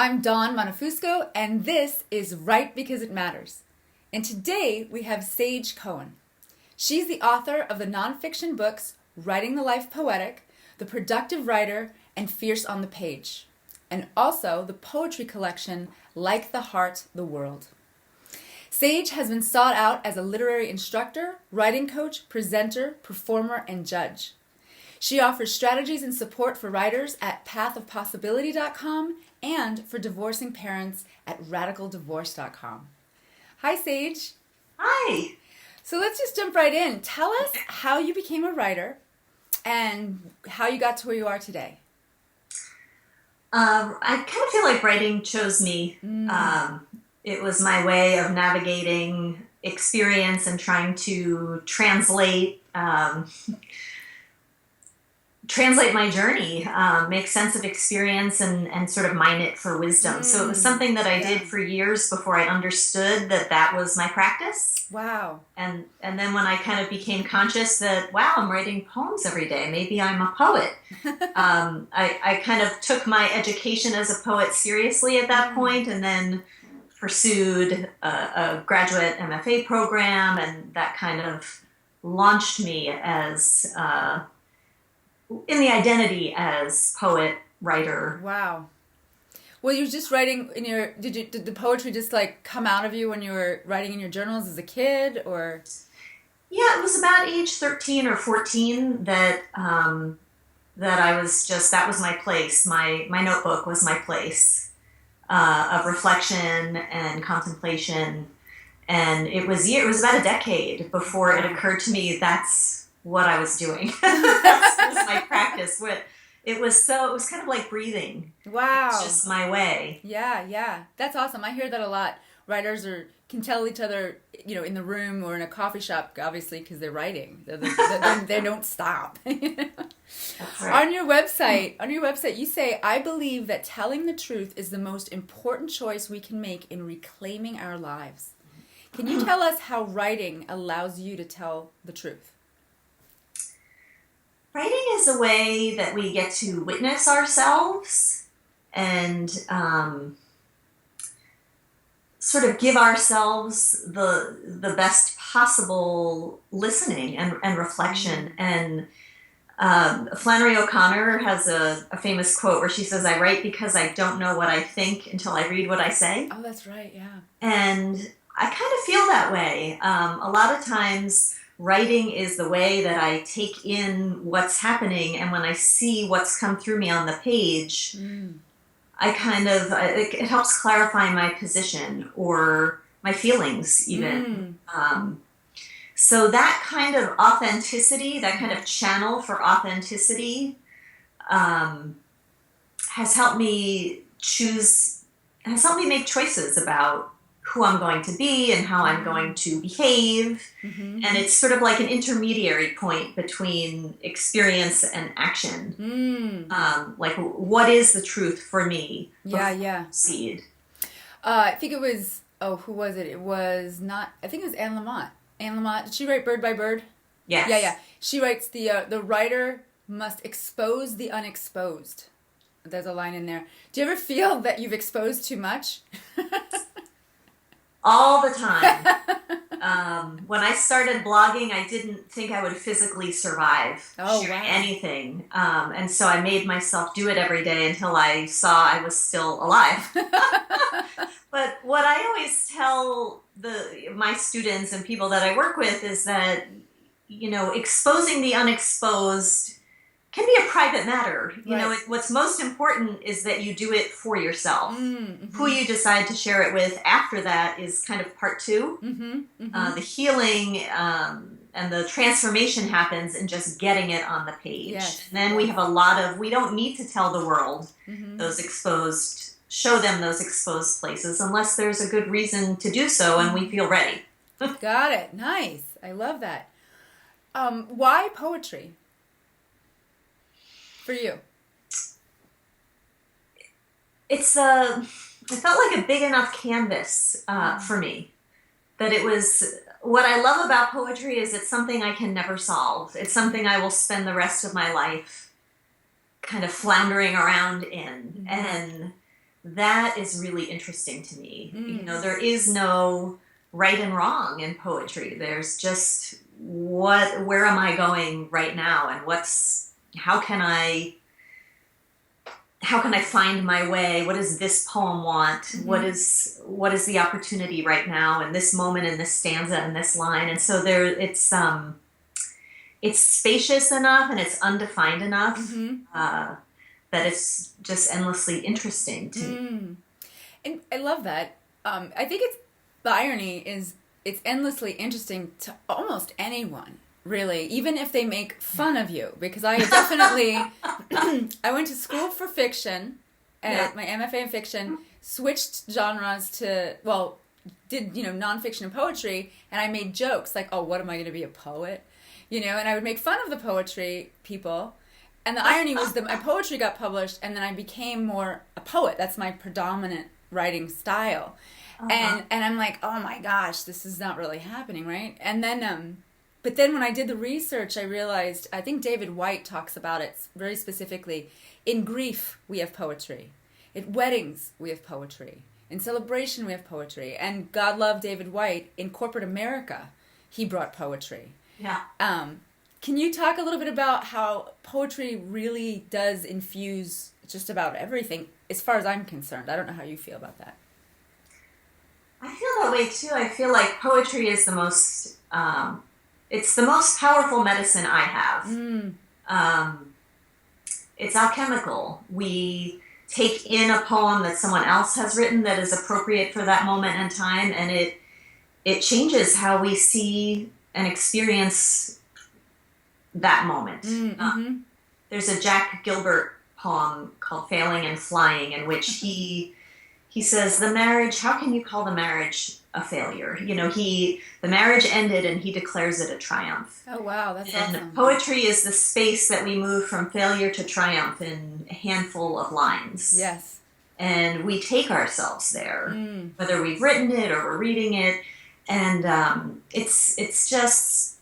I'm Dawn Montefusco, and this is Write Because It Matters. And today we have Sage Cohen. She's the author of the nonfiction books Writing the Life Poetic, The Productive Writer, and Fierce on the Page, and also the poetry collection Like the Heart, the World. Sage has been sought out as a literary instructor, writing coach, presenter, performer, and judge. She offers strategies and support for writers at pathofpossibility.com and for divorcing parents at radicaldivorce.com. Hi, Sage. Hi. So let's just jump right in. Tell us how you became a writer and how you got to where you are today. I kind of feel like writing chose me. It was my way of navigating experience and trying to translate my journey, make sense of experience and sort of mine it for wisdom. So it was something that I did for years before I understood that was my practice. Wow. And then when I kind of became conscious that, wow, I'm writing poems every day, maybe I'm a poet. I kind of took my education as a poet seriously at that point, and then pursued a graduate MFA program, and that kind of launched me as in the identity as poet, writer. Wow. Well, you were just writing in your, did the poetry just like come out of you when you were writing in your journals as a kid, or? Yeah, it was about age 13 or 14 that I was just, that was my place. My notebook was my place of reflection and contemplation. And it was about a decade before it occurred to me that's what I was doing. That was my practice. It was kind of like breathing. Wow. It's just my way. Yeah. That's awesome. I hear that a lot. Writers can tell each other, in the room or in a coffee shop, obviously, because they're writing. They don't stop. That's right. On your website, you say, "I believe that telling the truth is the most important choice we can make in reclaiming our lives." Can you tell us how writing allows you to tell the truth? Writing is a way that we get to witness ourselves and sort of give ourselves the best possible listening and reflection. And Flannery O'Connor has a famous quote where she says, "I write because I don't know what I think until I read what I say." Oh, that's right, yeah. And I kind of feel that way. A lot of times writing is the way that I take in what's happening, and when I see what's come through me on the page, it helps clarify my position or my feelings even. So that kind of authenticity, that kind of channel for authenticity has helped me make choices about who I'm going to be and how I'm going to behave. And it's sort of like an intermediary point between experience and action. Like, what is the truth for me? Yeah. Proceed. I think it was, who was it? It was not, I think it was Anne Lamott. Anne Lamott, did she write Bird by Bird? Yes. Yeah. She writes, the writer must expose the unexposed. There's a line in there. Do you ever feel that you've exposed too much? All the time. When I started blogging, I didn't think I would physically survive sharing anything. And so I made myself do it every day until I saw I was still alive. But what I always tell my students and people that I work with is that, exposing the unexposed can be a private matter. What's most important is that you do it for yourself. Who you decide to share it with after that is kind of part two. The healing and the transformation happens in just getting it on the page. Yes. And then we have we don't need to tell the world show them those exposed places unless there's a good reason to do so and we feel ready. Got it. Nice. I love that. Why poetry? For you? It felt like a big enough canvas for me. That it was, what I love about poetry is it's something I can never solve. It's something I will spend the rest of my life kind of floundering around in. And that is really interesting to me. There is no right and wrong in poetry. There's just where am I going right now, and how can I find my way? What does this poem want? What is the opportunity right now in this moment, in this stanza, in this line? And so it's spacious enough and it's undefined enough that it's just endlessly interesting to me. And I love that. I think the irony is it's endlessly interesting to almost anyone, really, even if they make fun of you. Because I definitely, I went to school for fiction, my MFA in fiction, switched genres did nonfiction and poetry, and I made jokes like, oh, what am I going to be, a poet? And I would make fun of the poetry people. And the irony was that my poetry got published, and then I became more a poet. That's my predominant writing style. And I'm like, oh my gosh, this is not really happening, right? And then, but then when I did the research, I realized, I think David White talks about it very specifically. In grief, we have poetry. At weddings, we have poetry. In celebration, we have poetry. And God love David White, in corporate America, he brought poetry. Yeah. Can you talk a little bit about how poetry really does infuse just about everything, as far as I'm concerned? I don't know how you feel about that. I feel that way too. I feel like poetry is the most powerful medicine I have. It's alchemical. We take in a poem that someone else has written that is appropriate for that moment in time, and it changes how we see and experience that moment. There's a Jack Gilbert poem called Failing and Flying, in which he says, how can you call the marriage a failure? The marriage ended and he declares it a triumph. Oh, wow, that's and awesome. Poetry is the space that we move from failure to triumph in a handful of lines. Yes. And we take ourselves there, whether we've written it or we're reading it. And it's just,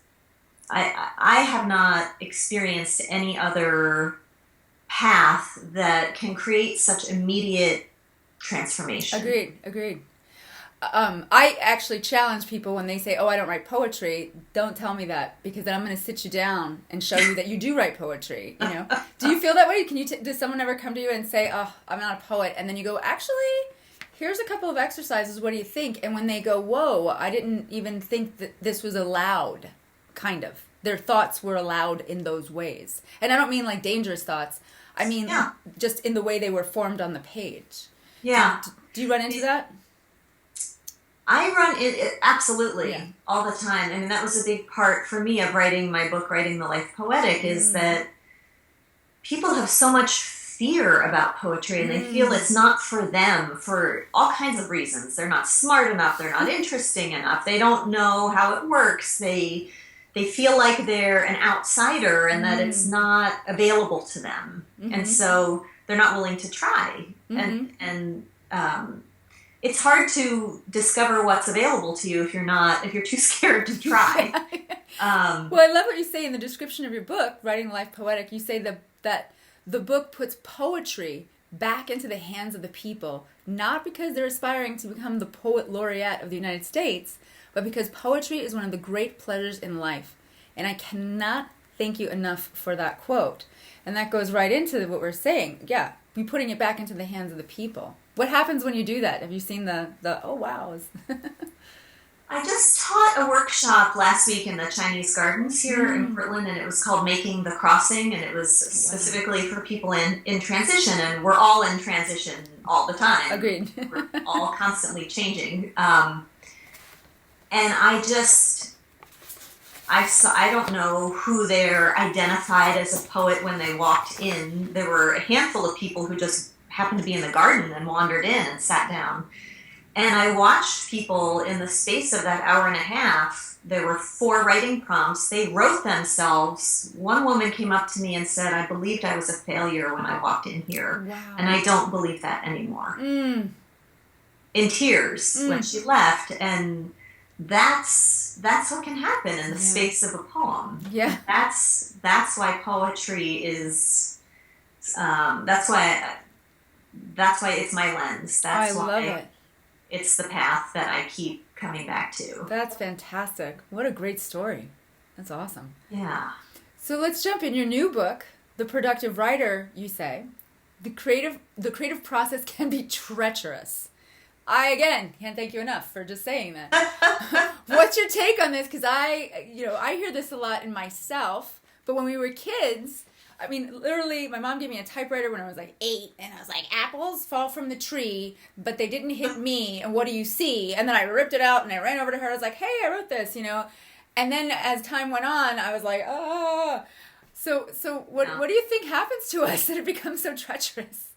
I have not experienced any other path that can create such immediate transformation. Agreed. I actually challenge people when they say, oh, I don't write poetry. Don't tell me that, because then I'm going to sit you down and show you that you do write poetry. Do you feel that way? Does someone ever come to you and say, oh, I'm not a poet? And then you go, actually, here's a couple of exercises. What do you think? And when they go, whoa, I didn't even think that this was allowed, kind of. Their thoughts were allowed in those ways. And I don't mean like dangerous thoughts. I mean just in the way they were formed on the page. Yeah. Do you run into that? I run it absolutely all the time. I mean, that was a big part for me of writing my book, Writing the Life Poetic, is that people have so much fear about poetry, and they feel it's not for them for all kinds of reasons. They're not smart enough. They're not interesting enough. They don't know how it works. They feel like they're an outsider and that it's not available to them. And so they're not willing to try. And it's hard to discover what's available to you if you're too scared to try. Well, I love what you say in the description of your book, Writing the Life Poetic. You say that the book puts poetry back into the hands of the people, not because they're aspiring to become the poet laureate of the United States, but because poetry is one of the great pleasures in life. And I cannot thank you enough for that quote. And that goes right into what we're saying. Yeah, be putting it back into the hands of the people. What happens when you do that? Have you seen the oh wow? I just taught a workshop last week in the Chinese Gardens here in Portland, and it was called Making the Crossing, and it was specifically for people in transition, and we're all in transition all the time. Agreed. We're all constantly changing. And I don't know who there identified as a poet when they walked in. There were a handful of people who just happened to be in the garden and wandered in and sat down. And I watched people in the space of that hour and a half. There were 4 writing prompts. They wrote themselves. One woman came up to me and said, I believed I was a failure when I walked in here. Wow. And I don't believe that anymore. In tears when she left. And that's what can happen in the space of a poem. Yeah. That's why poetry is, that's why that's why it's my lens. That's I love why it. it's the path that I keep coming back to. That's fantastic. What a great story. That's awesome. Yeah. So let's jump in. Your new book, The Productive Writer, you say, the creative process can be treacherous. I, again, can't thank you enough for just saying that. What's your take on this? Because I hear this a lot in myself, but when we were kids, I mean, literally, my mom gave me a typewriter when I was like 8, and I was like, apples fall from the tree, but they didn't hit me, and what do you see? And then I ripped it out, and I ran over to her, I was like, hey, I wrote this, And then as time went on, I was like, oh. So what do you think happens to us that it becomes so treacherous?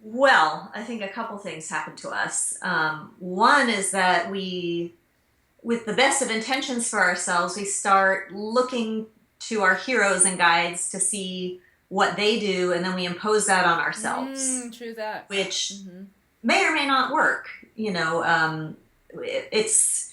Well, I think a couple things happen to us. One is that we, with the best of intentions for ourselves, we start looking to our heroes and guides to see what they do, and then we impose that on ourselves. True that. Which may or may not work. It's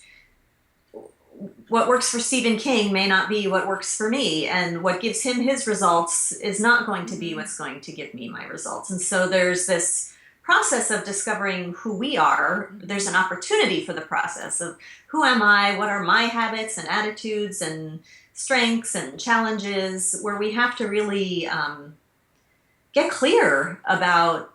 what works for Stephen King may not be what works for me, and what gives him his results is not going to be what's going to give me my results. And so there's this process of discovering who we are. There's an opportunity for the process of who am I, what are my habits and attitudes and strengths and challenges, where we have to really get clear about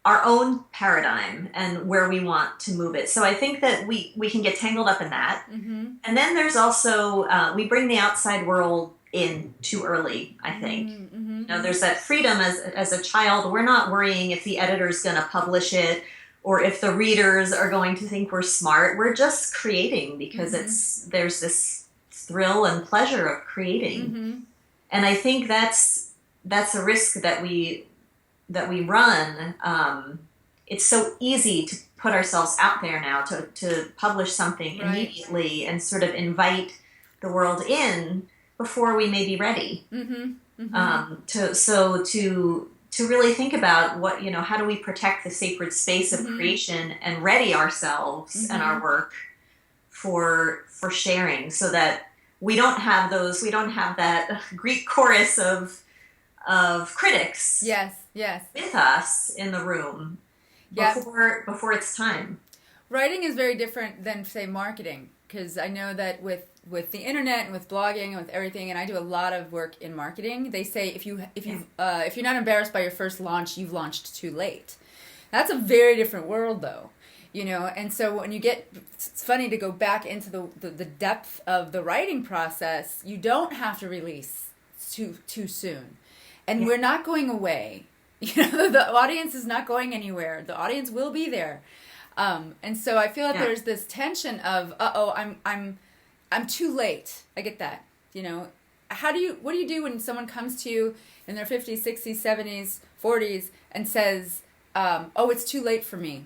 our own paradigm and where we want to move it. So I think that we can get tangled up in that. And then there's also, we bring the outside world in too early, I think. There's that freedom as a child. We're not worrying if the editor's going to publish it or if the readers are going to think we're smart. We're just creating because there's this thrill and pleasure of creating. And I think that's a risk that we run. It's so easy to put ourselves out there now, to publish something immediately and sort of invite the world in before we may be ready. To really think about what, how do we protect the sacred space of creation and ready ourselves and our work for sharing, so that we don't have that Greek chorus of critics. Yes. With us in the room before it's time. Writing is very different than, say, marketing, because I know that with the internet and with blogging and with everything, and I do a lot of work in marketing, they say if you're not embarrassed by your first launch, you've launched too late. That's a very different world, though. And so when it's funny to go back into the depth of the writing process, you don't have to release too soon. And we're not going away. The audience is not going anywhere. The audience will be there. And so I feel like there's this tension of, I'm too late. I get that. What do you do when someone comes to you in their 50s, 60s, 70s, 40s and says, it's too late for me?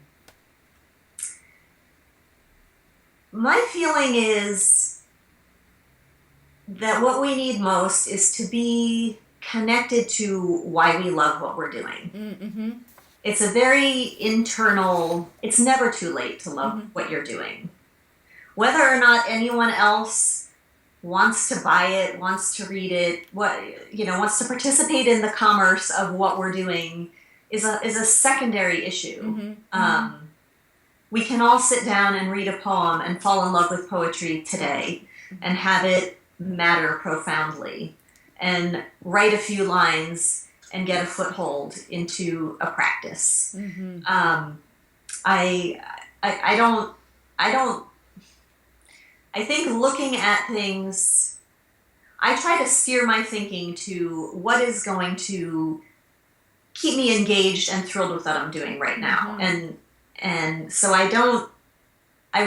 My feeling is that what we need most is to be connected to why we love what we're doing. It's a very internal, it's never too late to love what you're doing. Whether or not anyone else wants to buy it, wants to read it, wants to participate in the commerce of what we're doing is a secondary issue. We can all sit down and read a poem and fall in love with poetry today and have it matter profoundly, and write a few lines and get a foothold into a practice. I think looking at things, I try to steer my thinking to what is going to keep me engaged and thrilled with what I'm doing right now. And so I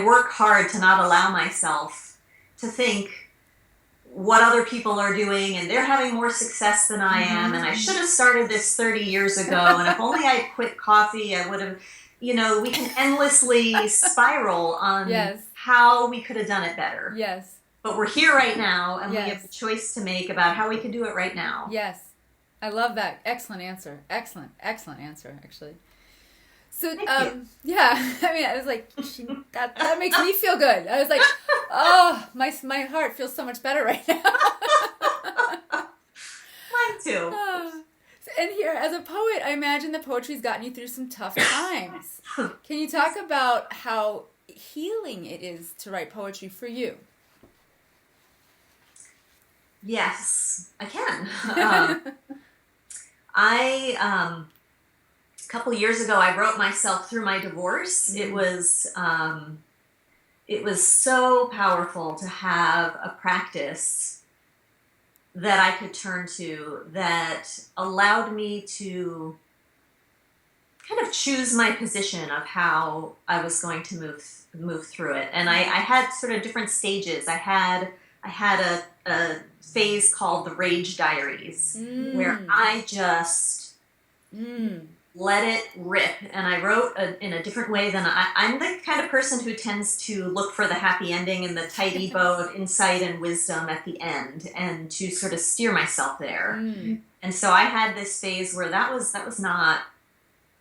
work hard to not allow myself to think what other people are doing and they're having more success than I am, and I should have started this 30 years ago, and if only I'd quit coffee, I would have, we can endlessly spiral on how we could have done it better. Yes. But we're here right now, and we have a choice to make about how we can do it right now. Yes. I love that. Excellent answer. Excellent answer, actually. So, yeah, I mean, I was like, that makes me feel good. I was like, oh, my heart feels so much better right now. Mine too. And here, as a poet, I imagine that poetry's gotten you through some tough times. Can you talk about how healing it is to write poetry for you? Yes, I can. A couple years ago, I wrote myself through my divorce. It was so powerful to have a practice that I could turn to that allowed me to kind of choose my position of how I was going to move through it. And I had sort of different stages. I had a phase called the Rage Diaries, where I just let it rip. And I wrote in a different way than I'm the kind of person who tends to look for the happy ending and the tidy bow of insight and wisdom at the end, and to sort of steer myself there. And so I had this phase where that was not,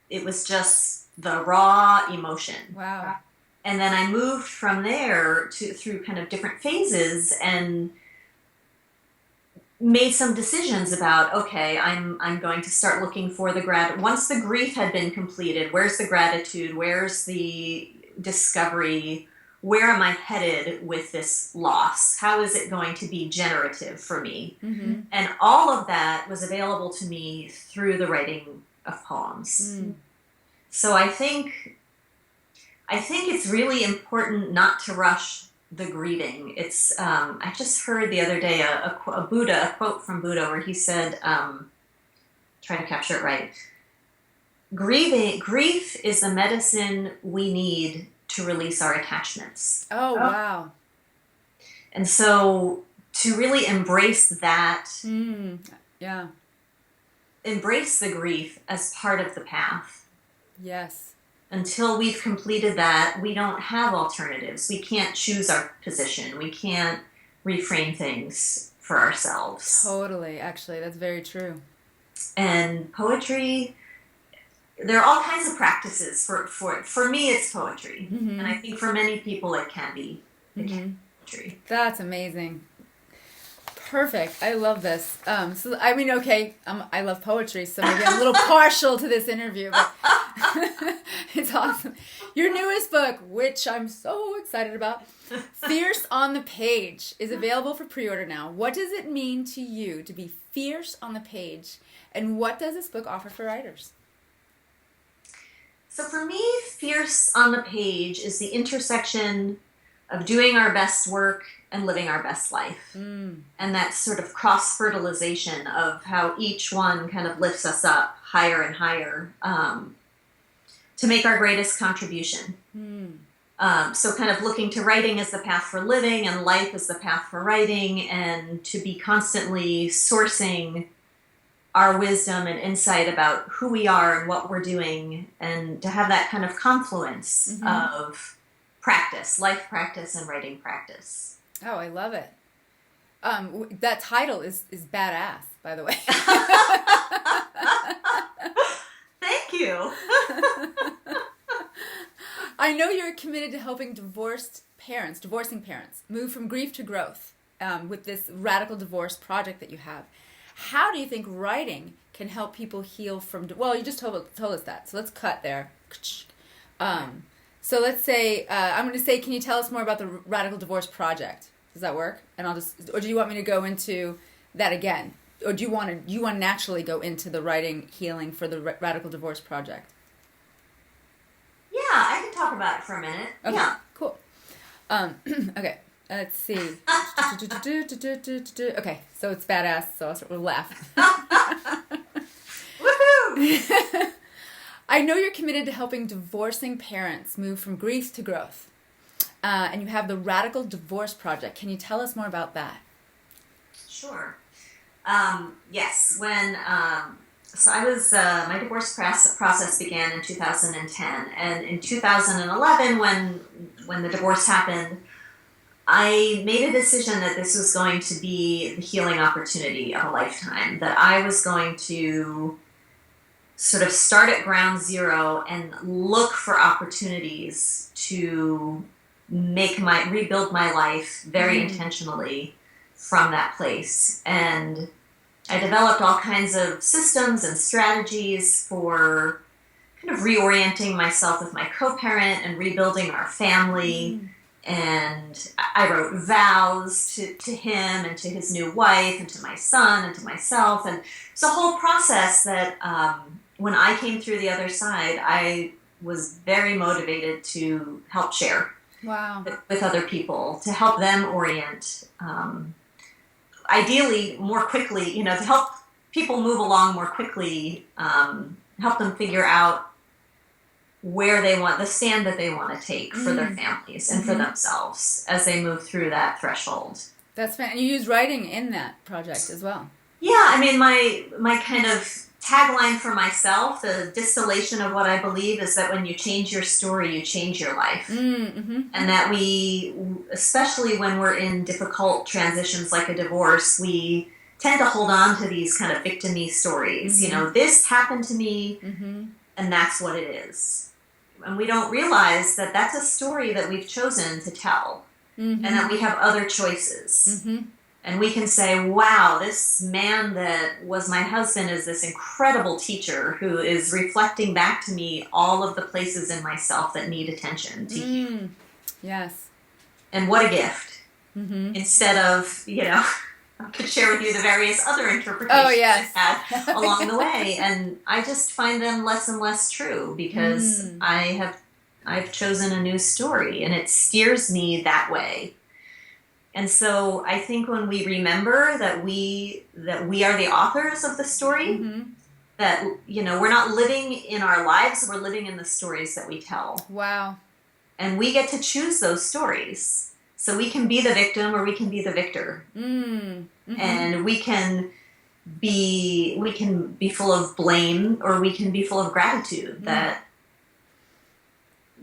it was just the raw emotion. Wow. And then I moved from there through kind of different phases and made some decisions about, okay, I'm going to start looking for once the grief had been completed, where's the gratitude, where's the discovery, where am I headed with this loss? How is it going to be generative for me? And all of that was available to me through the writing of poems. So I think it's really important not to rush the grieving. It's I just heard the other day a quote from Buddha where he said, try to capture it right. Grief is the medicine we need to release our attachments. Oh, wow. And so to really embrace that, embrace the grief as part of the path. Yes. Until we've completed that, we don't have alternatives. We can't choose our position. We can't reframe things for ourselves. Totally. Actually, that's very true. And poetry, there are all kinds of practices. For me, it's poetry. And I think for many people, it can be poetry. That's amazing. Perfect. I love this. So I mean, okay, I love poetry, so maybe I'm a little partial to this interview, but it's awesome. Your newest book, which I'm so excited about, Fierce on the Page, is available for pre-order now. What does it mean to you to be fierce on the page, and what does this book offer for writers? So for me, Fierce on the Page is the intersection of doing our best work and living our best life. And that sort of cross-fertilization of how each one kind of lifts us up higher and higher to make our greatest contribution. So kind of looking to writing as the path for living and life as the path for writing, and to be constantly sourcing our wisdom and insight about who we are and what we're doing, and to have that kind of confluence of practice, life practice and writing practice. Oh, I love it. That title is badass, by the way. Thank you. I know you're committed to helping divorcing parents move from grief to growth with this radical divorce project that you have. How do you think writing can help people heal from... Well, you just told us that, so let's cut there. So let's say, I'm going to say, can you tell us more about the Radical Divorce Project? Does that work? And or do you want me to go into that again? Or do you want to naturally go into the writing healing for the Radical Divorce Project? Yeah, I can talk about it for a minute. Okay, yeah. Cool. Okay, let's see. Okay, so it's badass, so I'll start with a laugh. Woohoo! I know you're committed to helping divorcing parents move from grief to growth. And you have the Radical Divorce Project. Can you tell us more about that? Sure. Yes. When so I was my divorce process began in 2010, and in 2011, when the divorce happened, I made a decision that this was going to be the healing opportunity of a lifetime. That I was going to sort of start at ground zero and look for opportunities to rebuild my life very intentionally from that place. And I developed all kinds of systems and strategies for kind of reorienting myself with my co-parent and rebuilding our family. And I wrote vows to him and to his new wife and to my son and to myself. And it's a whole process that when I came through the other side, I was very motivated to help share with other people, to help them orient, ideally more quickly, to help people move along more quickly, help them figure out where they want, the stand that they want to take for their families and for themselves as they move through that threshold. That's fun. And you use writing in that project as well. Yeah, I mean, my kind of tagline for myself, the distillation of what I believe, is that when you change your story, you change your life. And that we, especially when we're in difficult transitions like a divorce, we tend to hold on to these kind of victim-y stories. This happened to me, and that's what it is. And we don't realize that that's a story that we've chosen to tell, and that we have other choices. And we can say, wow, this man that was my husband is this incredible teacher who is reflecting back to me all of the places in myself that need attention to heal. Yes. And what a gift. Instead of, I could share with you the various other interpretations I've had along the way. And I just find them less and less true because I've chosen a new story and it steers me that way. And so I think when we remember that we are the authors of the story, that, we're not living in our lives, we're living in the stories that we tell. Wow. And we get to choose those stories. So we can be the victim or we can be the victor. And we can be full of blame or we can be full of gratitude that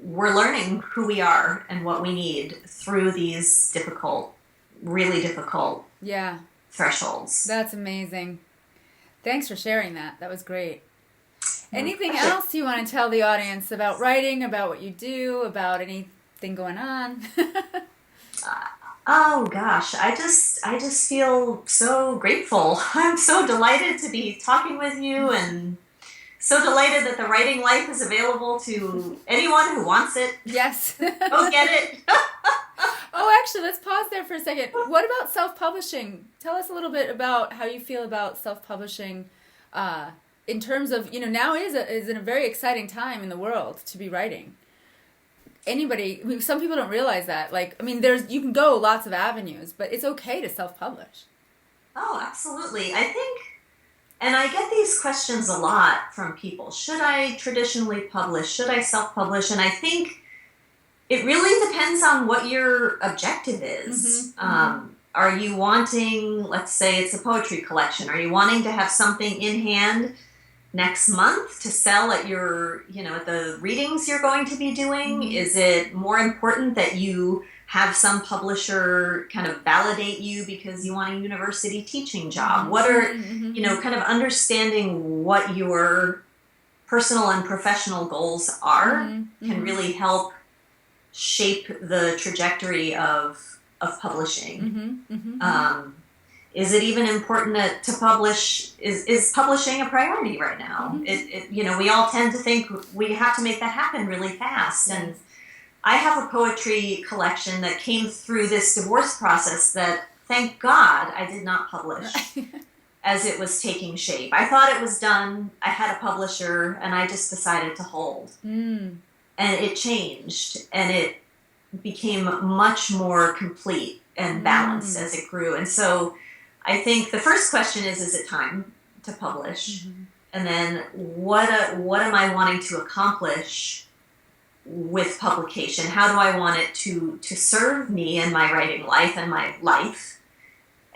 we're learning who we are and what we need through these really difficult thresholds. That's amazing. Thanks for sharing that. That was great. Anything else you want to tell the audience about writing, about what you do, about anything going on? Oh gosh, I just feel so grateful. I'm so delighted to be talking with you and so delighted that the writing life is available to anyone who wants it. Yes. Go get it. Oh, actually, let's pause there for a second. What about self-publishing? Tell us a little bit about how you feel about self-publishing in terms of, now is a very exciting time in the world to be writing. Some people don't realize that. You can go lots of avenues, but it's okay to self-publish. Oh, absolutely. I think, and I get these questions a lot from people. Should I traditionally publish? Should I self-publish? And I think it really depends on what your objective is. Are you wanting, let's say it's a poetry collection, are you wanting to have something in hand next month to sell at your, at the readings you're going to be doing? Is it more important that you have some publisher kind of validate you because you want a university teaching job? What are, kind of understanding what your personal and professional goals are can really help shape the trajectory of publishing. Is it even important to publish? Is publishing a priority right now? We all tend to think we have to make that happen really fast. And I have a poetry collection that came through this divorce process that, thank God, I did not publish as it was taking shape. I thought it was done. I had a publisher, and I just decided to hold. And it changed, and it became much more complete and balanced as it grew. And so I think the first question is it time to publish? And then what am I wanting to accomplish with publication? How do I want it to serve me in my writing life and my life?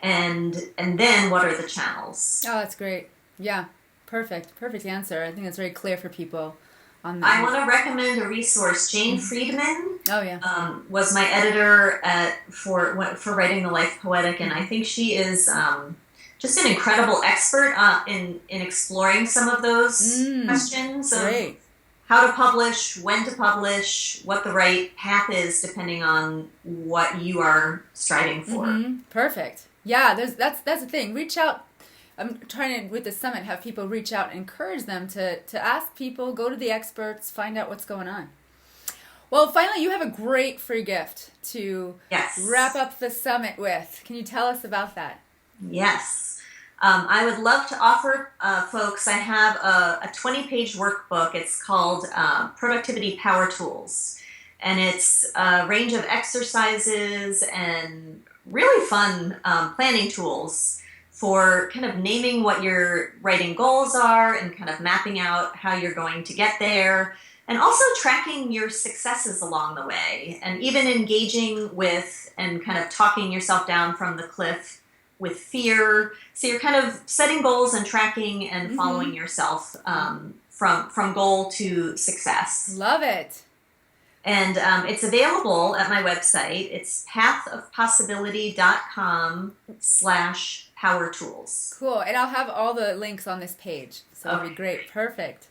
And then what are the channels? Oh, that's great. Yeah, perfect answer. I think that's very clear for people on that. I want to recommend a resource. Jane Friedman was my editor for Writing the Life Poetic, and I think she is just an incredible expert in exploring some of those questions of how to publish, when to publish, what the right path is depending on what you are striving for. Perfect. Yeah, that's the thing. Reach out I'm trying to, with the summit, have people reach out and encourage them to ask people, go to the experts, find out what's going on. Well, finally, you have a great free gift to wrap up the summit with. Can you tell us about that? Yes. I would love to offer folks, I have a 20-page workbook. It's called Productivity Power Tools. And it's a range of exercises and really fun planning tools for kind of naming what your writing goals are and kind of mapping out how you're going to get there. And also tracking your successes along the way, and even engaging with and kind of talking yourself down from the cliff with fear. So you're kind of setting goals and tracking and following yourself from goal to success. Love it. And it's available at my website. It's pathofpossibility.com/powertools. Cool. And I'll have all the links on this page. So it'll be great. Perfect.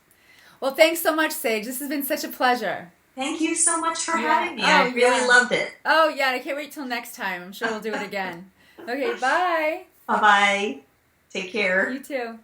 Well, thanks so much, Sage. This has been such a pleasure. Thank you so much for having me. I really loved it. Oh, yeah. I can't wait till next time. I'm sure we'll do it again. Okay, bye. Bye-bye. Take care. You too.